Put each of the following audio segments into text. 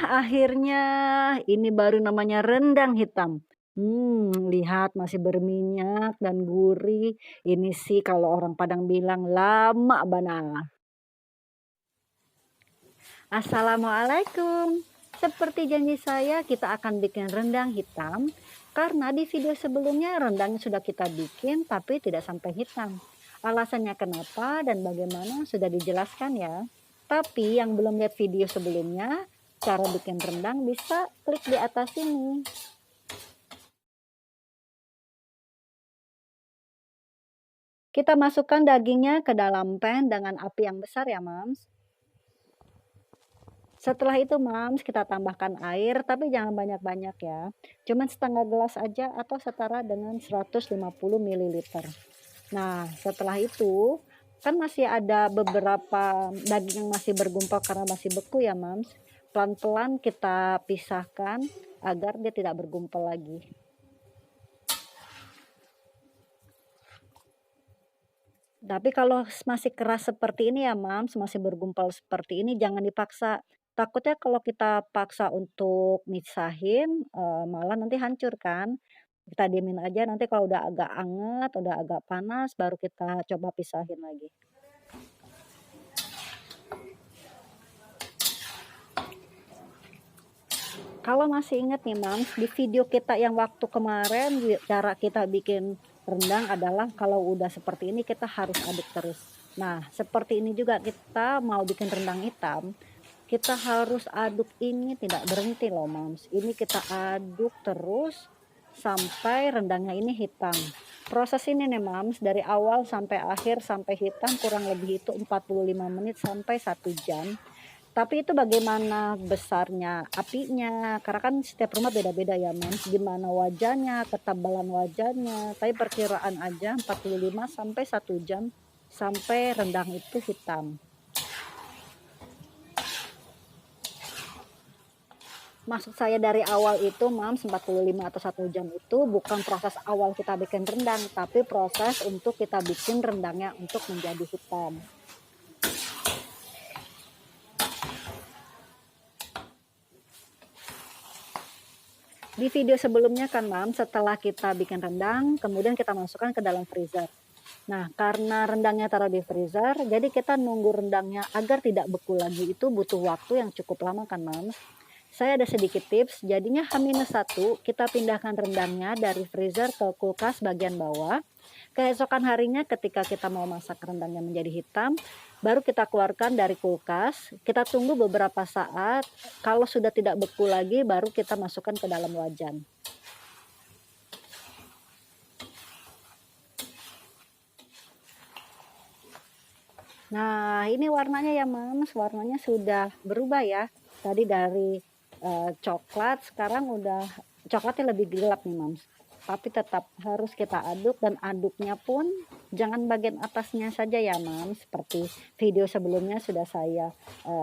Akhirnya ini baru namanya rendang hitam. Lihat masih berminyak dan gurih. Ini sih kalau orang Padang bilang lama bana. Assalamualaikum. Seperti janji saya, kita akan bikin rendang hitam. Karena di video sebelumnya rendang sudah kita bikin tapi tidak sampai hitam. Alasannya kenapa dan bagaimana sudah dijelaskan ya. Tapi yang belum lihat video sebelumnya, cara bikin rendang bisa klik di atas ini. Kita masukkan dagingnya ke dalam pan dengan api yang besar ya, Mams. Setelah itu, Mams, kita tambahkan air, tapi jangan banyak-banyak ya. Cuman setengah gelas aja atau setara dengan 150 ml. Nah, setelah itu, kan masih ada beberapa daging yang masih bergumpal karena masih beku ya, Mams. Pelan-pelan kita pisahkan agar dia tidak bergumpal lagi. Tapi kalau masih keras seperti ini ya, Mams, masih bergumpal seperti ini jangan dipaksa. Takutnya kalau kita paksa untuk misahin, malah nanti hancur kan. Kita diemin aja nanti kalau udah agak anget, udah agak panas baru kita coba pisahin lagi. Kalau masih ingat nih, Mams, di video kita yang waktu kemarin cara kita bikin rendang adalah kalau udah seperti ini kita harus aduk terus. Nah, seperti ini juga kita mau bikin rendang hitam, kita harus aduk ini tidak berhenti loh, Mams. Ini kita aduk terus sampai rendangnya ini hitam. Proses ini nih, Mams, dari awal sampai akhir sampai hitam kurang lebih itu 45 menit sampai 1 jam. Tapi itu bagaimana besarnya apinya, karena kan setiap rumah beda-beda ya, Mams. Gimana wajahnya, ketebalan wajahnya. Tapi perkiraan aja 45 sampai 1 jam sampai rendang itu hitam. Maksud saya dari awal itu, Mams, 45 atau 1 jam itu bukan proses awal kita bikin rendang, tapi proses untuk kita bikin rendangnya untuk menjadi hitam. Di video sebelumnya kan, Mams, setelah kita bikin rendang, kemudian kita masukkan ke dalam freezer. Nah, karena rendangnya taruh di freezer, jadi kita nunggu rendangnya agar tidak beku lagi itu butuh waktu yang cukup lama kan, Mams. Saya ada sedikit tips, jadinya H-1 kita pindahkan rendangnya dari freezer ke kulkas bagian bawah. Keesokan harinya ketika kita mau masak rendangnya menjadi hitam, baru kita keluarkan dari kulkas, kita tunggu beberapa saat, kalau sudah tidak beku lagi baru kita masukkan ke dalam wajan. Nah, ini warnanya ya, Mams, warnanya sudah berubah ya. Tadi dari coklat, sekarang udah coklatnya lebih gelap nih, Mams. Tapi tetap harus kita aduk dan aduknya pun jangan bagian atasnya saja ya, Mams. Seperti video sebelumnya sudah saya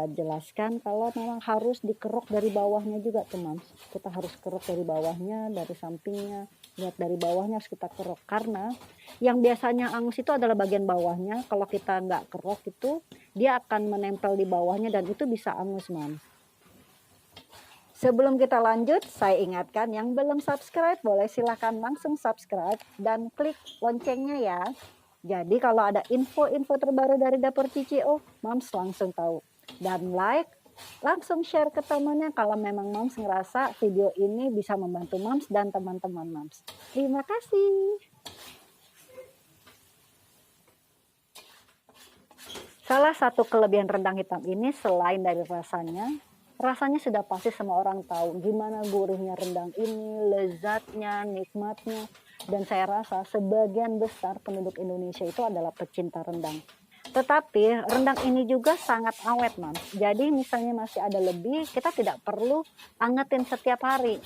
jelaskan kalau memang harus dikeruk dari bawahnya juga tuh, Mams. Kita harus keruk dari bawahnya, dari sampingnya. Lihat dari bawahnya harus kita keruk karena yang biasanya angus itu adalah bagian bawahnya. Kalau kita nggak kerok itu dia akan menempel di bawahnya dan itu bisa angus, Mams. Sebelum kita lanjut, saya ingatkan yang belum subscribe boleh silahkan langsung subscribe dan klik loncengnya ya. Jadi kalau ada info-info terbaru dari Dapur Cicio, Mams langsung tahu. Dan like, langsung share ke temannya kalau memang Mams ngerasa video ini bisa membantu Mams dan teman-teman Mams. Terima kasih. Salah satu kelebihan rendang hitam ini selain dari rasanya sudah pasti semua orang tahu gimana gurihnya rendang ini, lezatnya, nikmatnya. Dan saya rasa sebagian besar penduduk Indonesia itu adalah pecinta rendang. Tetapi rendang ini juga sangat awet, Mams. Jadi misalnya masih ada lebih, kita tidak perlu angetin setiap hari.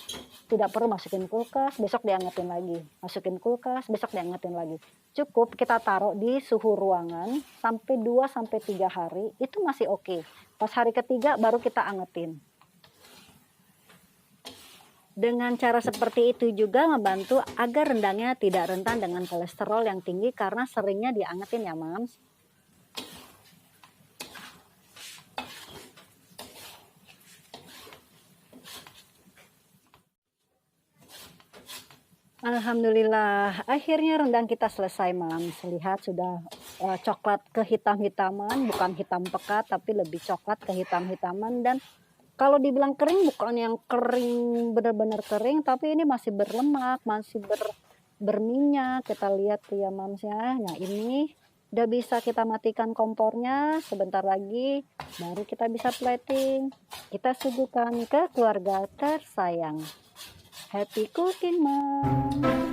Tidak perlu masukin kulkas, besok diangetin lagi. Masukin kulkas, besok diangetin lagi. Cukup kita taruh di suhu ruangan sampai 2-3 hari, itu masih oke. Pas hari ketiga baru kita angetin. Dengan cara seperti itu juga membantu agar rendangnya tidak rentan dengan kolesterol yang tinggi karena seringnya diangetin ya, Mams. Alhamdulillah, akhirnya rendang kita selesai, Mams. Lihat sudah, coklat kehitam-hitaman, bukan hitam pekat, tapi lebih coklat kehitam-hitaman dan kalau dibilang kering bukan yang kering benar-benar kering, tapi ini masih berlemak, masih berminyak. Kita lihat tuh ya, Mams, ya. Nah, ini udah bisa kita matikan kompornya, sebentar lagi baru kita bisa plating. Kita suguhkan ke keluarga tersayang. Happy cooking, Mom.